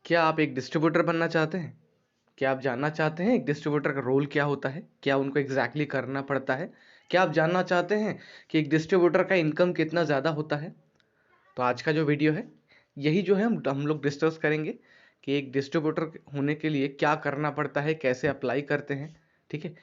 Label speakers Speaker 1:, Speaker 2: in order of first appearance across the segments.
Speaker 1: क्या आप एक डिस्ट्रीब्यूटर बनना चाहते हैं? क्या आप जानना चाहते हैं एक डिस्ट्रीब्यूटर का रोल क्या होता है? क्या उनको एग्जैक्टली करना पड़ता है? क्या आप जानना चाहते हैं कि एक डिस्ट्रीब्यूटर का इनकम कितना ज़्यादा होता है? तो आज का जो वीडियो है यही जो है हम लोग डिस्कस करेंगे कि एक डिस्ट्रीब्यूटर होने के लिए क्या करना पड़ता है, कैसे अप्लाई करते हैं। ठीक है,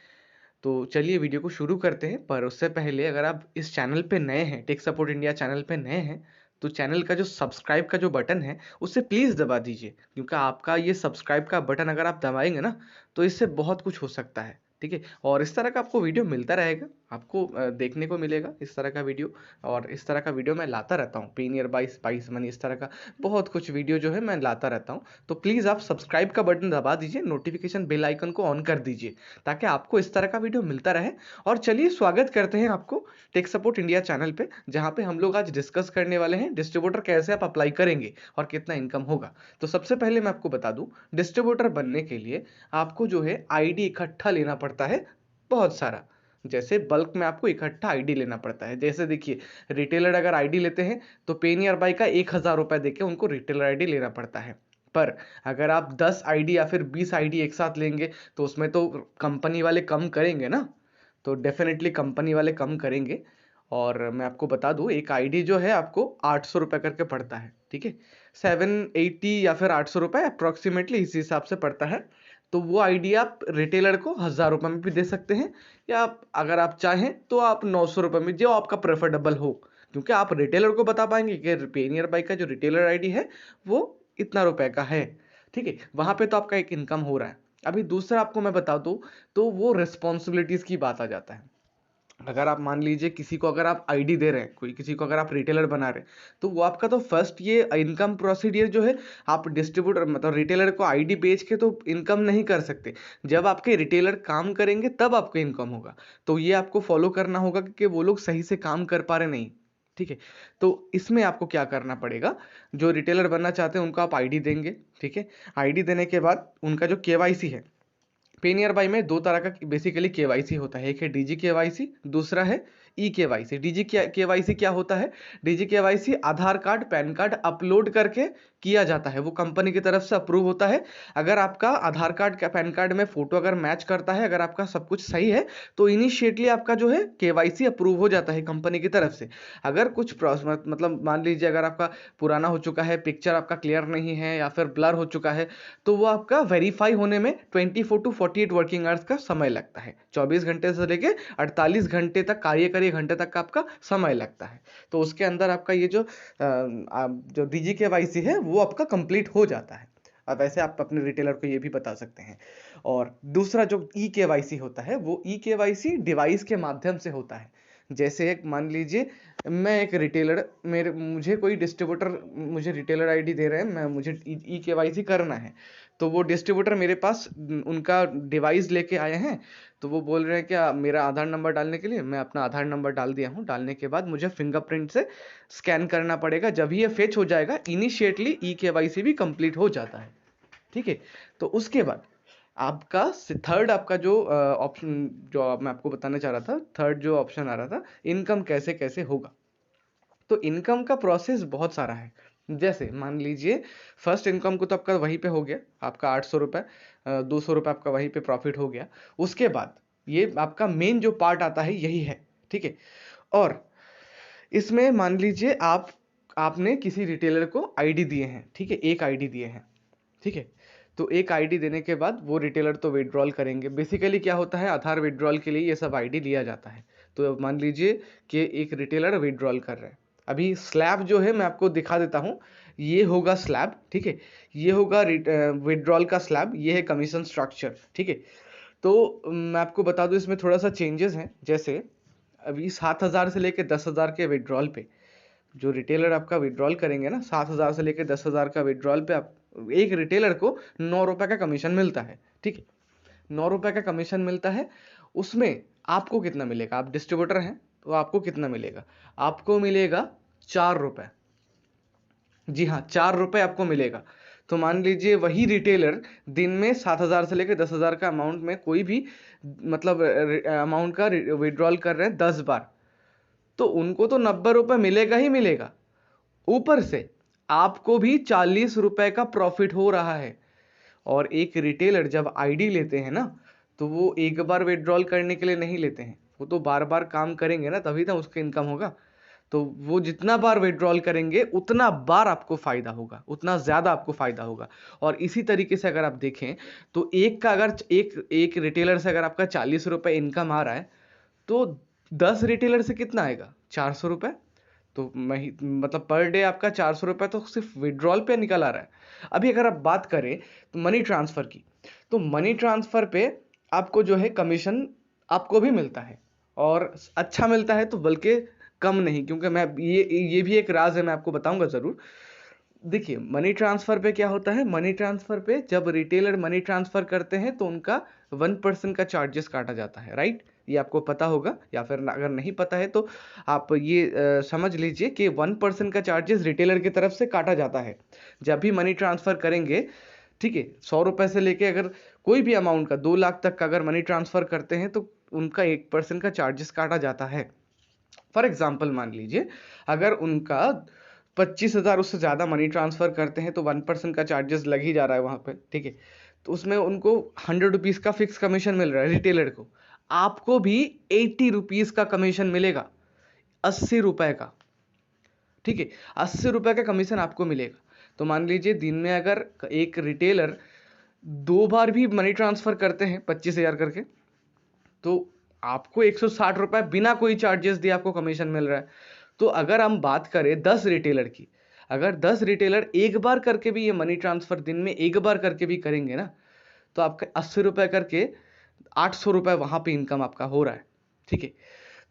Speaker 1: तो चलिए वीडियो को शुरू करते हैं। पर उससे पहले अगर आप इस चैनल पे नए हैं, टेक सपोर्ट इंडिया चैनल पे नए हैं, तो चैनल का जो सब्सक्राइब का जो बटन है उसे प्लीज़ दबा दीजिए, क्योंकि आपका ये सब्सक्राइब का बटन अगर आप दबाएंगे ना तो इससे बहुत कुछ हो सकता है। ठीक है, और इस तरह का आपको वीडियो मिलता रहेगा, आपको देखने को मिलेगा इस तरह का वीडियो। और इस तरह का वीडियो मैं लाता रहता हूँ, पे नियर बाय स्पाइस मनी, इस तरह का बहुत कुछ वीडियो जो है मैं लाता रहता हूँ। तो प्लीज़ आप सब्सक्राइब का बटन दबा दीजिए, नोटिफिकेशन बेल आइकन को ऑन कर दीजिए, ताकि आपको इस तरह का वीडियो मिलता रहे। और चलिए स्वागत करते हैं आपको टेक सपोर्ट इंडिया चैनल पे, जहां पे हम लोग आज डिस्कस करने वाले हैं डिस्ट्रीब्यूटर कैसे आप अप्लाई करेंगे और कितना इनकम होगा। तो सबसे पहले मैं आपको बता दूं, डिस्ट्रीब्यूटर बनने के लिए आपको जो है आईडी इकट्ठा लेना पड़ता है, बहुत सारा। जैसे बल्क में आपको इकट्ठा आईडी लेना पड़ता है। जैसे देखिए, रिटेलर अगर आईडी लेते हैं तो पे नियर बाय का 1,000 रुपए देके उनको रिटेलर आईडी लेना पड़ता है। पर अगर आप 10 आईडी या फिर 20 आईडी एक साथ लेंगे तो उसमें तो कंपनी वाले कम करेंगे ना, तो डेफिनेटली कंपनी वाले कम करेंगे। और मैं आपको बता दूं, एक आईडी जो है आपको 800 रुपये करके पड़ता है। ठीक है, 780 या फिर 800 रुपये अप्रोक्सीमेटली इस हिसाब से पड़ता है। तो वो आईडी आप रिटेलर को 1,000 रुपये में भी दे सकते हैं, या अगर आप चाहें तो आप 900 रुपये में, जो आपका प्रेफरेबल हो। क्योंकि आप रिटेलर को बता पाएंगे कि पे नियर बाय का जो रिटेलर आईडी है वो इतना रुपए का है। ठीक है, वहां पे तो आपका एक इनकम हो रहा है। अभी दूसरा आपको मैं बता दूं, तो वो रिस्पॉन्सिबिलिटीज की बात आ जाता है। अगर आप मान लीजिए किसी को अगर आप आईडी दे रहे हैं, कोई किसी को अगर आप रिटेलर बना रहे हैं, तो वो आपका तो फर्स्ट ये इनकम प्रोसीडियर जो है, आप डिस्ट्रीब्यूटर मतलब रिटेलर को आईडी बेच के तो इनकम नहीं कर सकते। जब आपके रिटेलर काम करेंगे तब आपको इनकम होगा। तो ये आपको फॉलो करना होगा कि वो लोग सही से काम कर पा रहे नहीं। ठीक है, तो इसमें आपको क्या करना पड़ेगा, जो रिटेलर बनना चाहते हैं उनको आप आईडी देंगे। ठीक है, आईडी देने के बाद उनका जो केवाईसी है, पे नियर बाई में दो तरह का बेसिकली केवाईसी होता है। एक है डीजी केवाईसी, दूसरा है ई केवाईसी। डीजी केवाईसी क्या होता है? डीजी केवाईसी आधार कार्ड पैन कार्ड अपलोड करके किया जाता है, वो कंपनी की तरफ से अप्रूव होता है। अगर आपका आधार कार्ड पैन कार्ड में फोटो अगर मैच करता है, अगर आपका सब कुछ सही है, तो इनिशिएटली आपका जो है केवाईसी अप्रूव हो जाता है कंपनी की तरफ से। अगर कुछ मतलब मान लीजिए अगर आपका पुराना हो चुका है, पिक्चर आपका क्लियर नहीं है या फिर ब्लर हो चुका है, तो वो आपका वेरीफाई होने में 24 टू 48 वर्किंग आवर्स का समय लगता है। 24 घंटे से लेके 48 घंटे तक, कार्यकारी घंटे तक का आपका समय लगता है। तो उसके अंदर आपका ये जो डीजी केवाईसी है वो आपका कंप्लीट हो जाता है। अब ऐसे आप अपने रिटेलर को ये भी बता सकते हैं। और दूसरा जो ई केवाईसी होता है, वो ई केवाईसी डिवाइस के माध्यम से होता है। जैसे एक मान लीजिए, मैं एक रिटेलर, मेरे मुझे कोई डिस्ट्रीब्यूटर मुझे रिटेलर आईडी दे रहे हैं, मैं मुझे ई केवाईसी करना है। तो वो डिस्ट्रीब्यूटर मेरे पास उनका डिवाइस लेके आए हैं, तो वो बोल रहे हैं क्या मेरा आधार नंबर डालने के लिए। मैं अपना आधार नंबर डाल दिया हूँ, डालने के बाद मुझे फिंगरप्रिंट से स्कैन करना पड़ेगा। जब ये फेच हो जाएगा, इनिशिएटली ई केवाईसी भी कंप्लीट हो जाता है। ठीक है, तो उसके बाद आपका थर्ड, आपका जो ऑप्शन जो मैं आपको बताना चाह रहा था, थर्ड जो ऑप्शन आ रहा था, इनकम कैसे कैसे होगा। तो इनकम का प्रोसेस बहुत सारा है। जैसे मान लीजिए, फर्स्ट इनकम को तो आपका वहीं पे हो गया, आपका 800 रुपये, 200 रुपये आपका वहीं पे प्रॉफिट हो गया। उसके बाद ये आपका मेन जो पार्ट आता है यही है। ठीक है, और इसमें मान लीजिए आपने किसी रिटेलर को आईडी दिए हैं। ठीक है, एक आईडी दिए हैं। ठीक है, तो एक आईडी देने के बाद वो रिटेलर तो विड्रॉल करेंगे। बेसिकली क्या होता है, आधार विड्रॉल के लिए ये सब आईडी लिया जाता है। तो मान लीजिए कि एक रिटेलर विड्रॉल कर रहे हैं। अभी स्लैब जो है मैं आपको दिखा देता हूँ, ये होगा स्लैब। ठीक है, ये होगा विड्रॉल का स्लैब, ये है कमीशन स्ट्रक्चर। ठीक है, तो मैं आपको बता दूं, इसमें थोड़ा सा चेंजेस हैं। जैसे अभी 7,000 से लेकर 10,000 के विड्रॉल पे जो रिटेलर आपका विड्रॉल करेंगे ना, 7,000 से लेकर 10,000 का विड्रॉल पे आप एक रिटेलर को 9 रुपए का कमीशन मिलता है। ठीक है, 9 रुपए का कमीशन मिलता है। उसमें आपको कितना मिलेगा, आप डिस्ट्रीब्यूटर हैं तो आपको कितना मिलेगा, आपको मिलेगा 4 रुपए। जी हाँ, 4 रुपए आपको मिलेगा। तो मान लीजिए वही रिटेलर दिन में 7,000 से लेकर 10,000 का अमाउंट में कोई भी मतलब अमाउंट का विड्रॉल कर रहे हैं 10 बार, तो उनको तो 90 रुपए मिलेगा ही मिलेगा। ऊपर से आपको भी 40 रुपए का प्रॉफिट हो रहा है। और एक रिटेलर जब आईडी लेते हैं ना, तो वो एक बार विड्रॉल करने के लिए नहीं लेते हैं, वो तो बार बार काम करेंगे ना, तभी तो उसका इनकम होगा। तो वो जितना बार विड्रॉल करेंगे उतना बार आपको फायदा होगा, उतना ज्यादा आपको फायदा होगा। और इसी तरीके से अगर आप देखें तो एक का अगर एक एक रिटेलर से अगर आपका 40 रुपए इनकम आ रहा है, तो 10 रिटेलर से कितना आएगा? 400 रुपए। तो मतलब पर डे आपका 400 रुपए तो सिर्फ विड्रॉल पे निकल आ रहा है। अभी अगर आप बात करें तो मनी ट्रांसफर की, तो मनी ट्रांसफर पे आपको जो है कमीशन आपको भी मिलता है, और अच्छा मिलता है, तो बल्कि कम नहीं, क्योंकि मैं ये भी एक राज है, मैं आपको बताऊंगा जरूर। देखिए मनी ट्रांसफर पे क्या होता है, मनी ट्रांसफर पे जब रिटेलर मनी ट्रांसफर करते हैं तो उनका 1% का चार्जेस काटा जाता है, राइट? ये आपको पता होगा, या फिर अगर नहीं पता है तो आप ये समझ लीजिए कि 1% का चार्जेस रिटेलर की तरफ से काटा जाता है जब भी मनी ट्रांसफर करेंगे। ठीक है, 100 रुपए से लेके अगर कोई भी अमाउंट का 2 लाख तक का अगर मनी ट्रांसफर करते हैं तो उनका 1% का चार्जेस काटा जाता है। फॉर एग्जाम्पल मान लीजिए अगर उनका 25,000 उससे ज़्यादा मनी ट्रांसफ़र करते हैं तो 1% का चार्जेस लग ही जा रहा है वहाँ पे, ठीक है। तो उसमें उनको 100 रुपीज़ का फिक्स कमीशन मिल रहा है रिटेलर को, आपको भी 80 रुपीज़ का कमीशन मिलेगा, 80 रुपए का, ठीक है। 80 रुपए का कमीशन आपको मिलेगा। तो मान लीजिए दिन में अगर एक रिटेलर 2 बार भी मनी ट्रांसफ़र करते हैं 25,000 करके, तो आपको 160 रुपए बिना कोई चार्जेस दिए आपको कमीशन मिल रहा है। तो अगर हम बात करें 10 रिटेलर की, अगर 10 रिटेलर एक बार करके भी ये मनी ट्रांसफर दिन में एक बार करके भी करेंगे ना, तो आपके 80 रुपए करके 800 रुपए वहां पे इनकम आपका हो रहा है, ठीक है।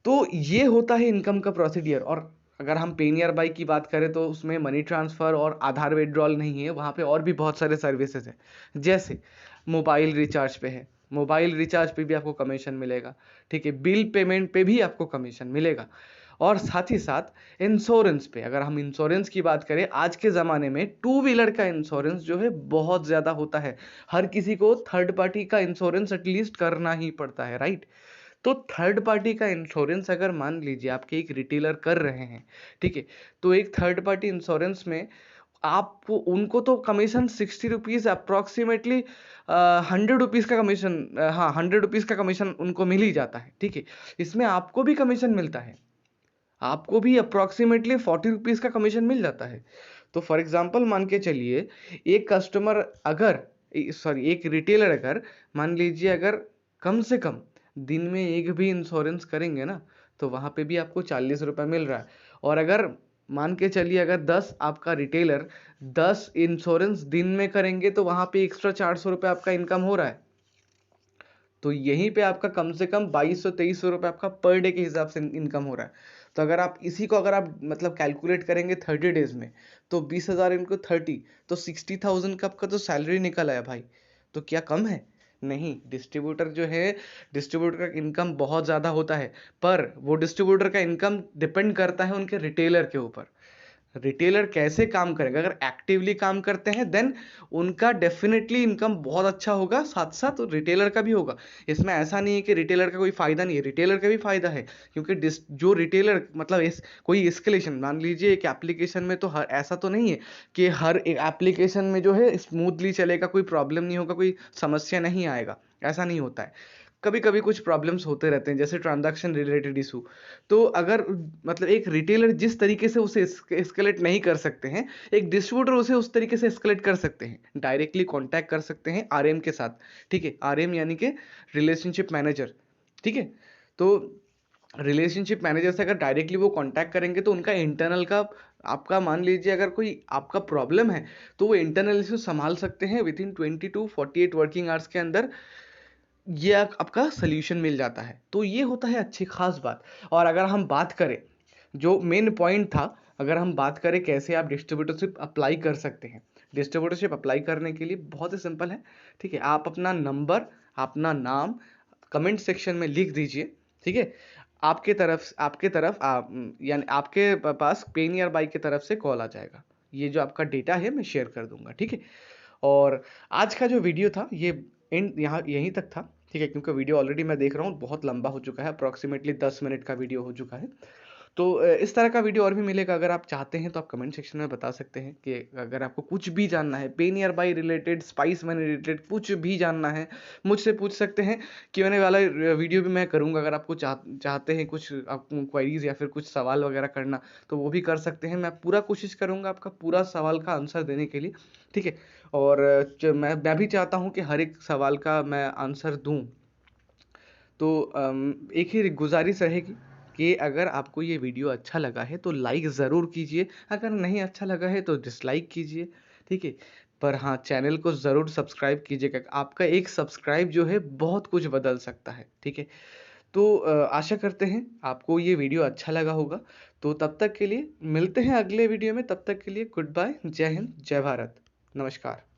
Speaker 1: तो ये होता है इनकम का प्रोसीडियर। और अगर हम पे नियर बाई की बात करें तो उसमें मनी ट्रांसफर और आधार विड्रॉल नहीं है, वहां पे और भी बहुत सारे सर्विसेज है। जैसे मोबाइल रिचार्ज पे है, मोबाइल रिचार्ज पे भी आपको कमीशन मिलेगा, ठीक है। बिल पेमेंट पे भी आपको कमीशन मिलेगा। और साथ ही साथ इंश्योरेंस पे, अगर हम इंश्योरेंस की बात करें, आज के ज़माने में टू व्हीलर का इंश्योरेंस जो है बहुत ज़्यादा होता है। हर किसी को थर्ड पार्टी का इंश्योरेंस एटलीस्ट करना ही पड़ता है, राइट? तो थर्ड पार्टी का इंश्योरेंस अगर मान लीजिए आपके एक रिटेलर कर रहे हैं, ठीक है, तो एक थर्ड पार्टी इंश्योरेंस में आपको उनको तो कमीशन 60 रुपीज़ अप्रॉक्सीमेटली 100 रुपीज़ का कमीशन, हाँ 100 रुपीज़ का कमीशन उनको मिल ही जाता है, ठीक है। इसमें आपको भी कमीशन मिलता है, आपको भी अप्रॉक्सीमेटली 40 रुपीज़ का कमीशन मिल जाता है। तो फॉर एग्जाम्पल मान के चलिए एक कस्टमर अगर, सॉरी एक रिटेलर अगर मान लीजिए अगर कम से कम दिन में एक भी इंश्योरेंस करेंगे ना, तो वहाँ पे भी आपको 40 रुपये मिल रहा है। और अगर मान के चलिए अगर 10 आपका रिटेलर 10 इंश्योरेंस दिन में करेंगे तो वहाँ पे एक्स्ट्रा 400 रुपये आपका इनकम हो रहा है। तो यहीं पे आपका कम से कम 2200-2300 रुपये आपका पर डे के हिसाब से इनकम हो रहा है। तो अगर आप इसी को अगर आप मतलब कैलकुलेट करेंगे 30 डेज में, तो 20,000 इनको 30, तो 60,000 का आपका तो सैलरी निकल आया भाई। तो क्या कम है? नहीं। डिस्ट्रीब्यूटर जो है, डिस्ट्रीब्यूटर का इनकम बहुत ज़्यादा होता है, पर वो डिस्ट्रीब्यूटर का इनकम डिपेंड करता है उनके रिटेलर के ऊपर। रिटेलर कैसे काम करेगा, अगर एक्टिवली काम करते हैं देन उनका डेफिनेटली इनकम बहुत अच्छा होगा, साथ साथ रिटेलर का भी होगा। इसमें ऐसा नहीं है कि रिटेलर का कोई फायदा नहीं है, रिटेलर का भी फायदा है। क्योंकि जो रिटेलर मतलब कोई एस्केलेशन, मान लीजिए एक एप्लीकेशन में, तो हर ऐसा तो नहीं है कि हर एक एप्लीकेशन में जो है स्मूथली चलेगा, कोई प्रॉब्लम नहीं होगा, कोई समस्या नहीं आएगा, ऐसा नहीं होता है। कभी कभी कुछ प्रॉब्लम्स होते रहते हैं, जैसे ट्रांजैक्शन रिलेटेड इशू। तो अगर मतलब एक रिटेलर जिस तरीके से उसे एस्केलेट नहीं कर सकते हैं, एक डिस्ट्रीब्यूटर उसे उस तरीके से एस्केलेट कर सकते हैं, डायरेक्टली कांटेक्ट कर सकते हैं आरएम के साथ, ठीक है। आरएम यानी कि रिलेशनशिप मैनेजर, ठीक है। तो रिलेशनशिप मैनेजर से अगर डायरेक्टली वो कांटेक्ट करेंगे तो उनका इंटरनल का, आपका मान लीजिए अगर कोई आपका प्रॉब्लम है तो वो इंटरनल इशू संभाल सकते हैं with in 20 to 48 working hours के अंदर, ये आपका सोल्यूशन मिल जाता है। तो ये होता है अच्छी खास बात। और अगर हम बात करें, जो मेन पॉइंट था, अगर हम बात करें कैसे आप डिस्ट्रीब्यूटरशिप अप्लाई कर सकते हैं, डिस्ट्रीब्यूटरशिप अप्लाई करने के लिए बहुत ही सिंपल है, ठीक है। आप अपना नंबर, अपना नाम कमेंट सेक्शन में लिख दीजिए, ठीक है। यानी आपके पास पे नियर बाई की तरफ से कॉल आ जाएगा। ये जो आपका डेटा है मैं शेयर कर दूंगा, ठीक है। और आज का जो वीडियो था ये एंड यहाँ यहीं तक था, ठीक है, क्योंकि वीडियो ऑलरेडी मैं देख रहा हूँ बहुत लंबा हो चुका है, अप्रॉक्सीमेटली 10 मिनट का वीडियो हो चुका है। तो इस तरह का वीडियो और भी मिलेगा। अगर आप चाहते हैं तो आप कमेंट सेक्शन में बता सकते हैं कि अगर आपको कुछ भी जानना है पे near by related, spice money related, कुछ भी जानना है मुझसे पूछ सकते हैं। Q&A वाला वीडियो भी मैं करूँगा। अगर आपको चाहते हैं कुछ आपको क्वेरीज या फिर कुछ सवाल वगैरह करना तो वो भी कर सकते हैं। मैं पूरा कोशिश करूँगा आपका पूरा सवाल का आंसर देने के लिए, ठीक है। और मैं भी चाहता हूँ कि हर एक सवाल का मैं आंसर दूँ। तो एक ही गुजारिश रहेगी कि अगर आपको ये वीडियो अच्छा लगा है तो लाइक ज़रूर कीजिए, अगर नहीं अच्छा लगा है तो डिसलाइक कीजिए, ठीक है। पर हाँ, चैनल को ज़रूर सब्सक्राइब कीजिएगा। आपका एक सब्सक्राइब जो है बहुत कुछ बदल सकता है, ठीक है। तो आशा करते हैं आपको ये वीडियो अच्छा लगा होगा। तो तब तक के लिए मिलते हैं अगले वीडियो में। तब तक के लिए गुड बाय, जय हिंद, जय भारत, नमस्कार।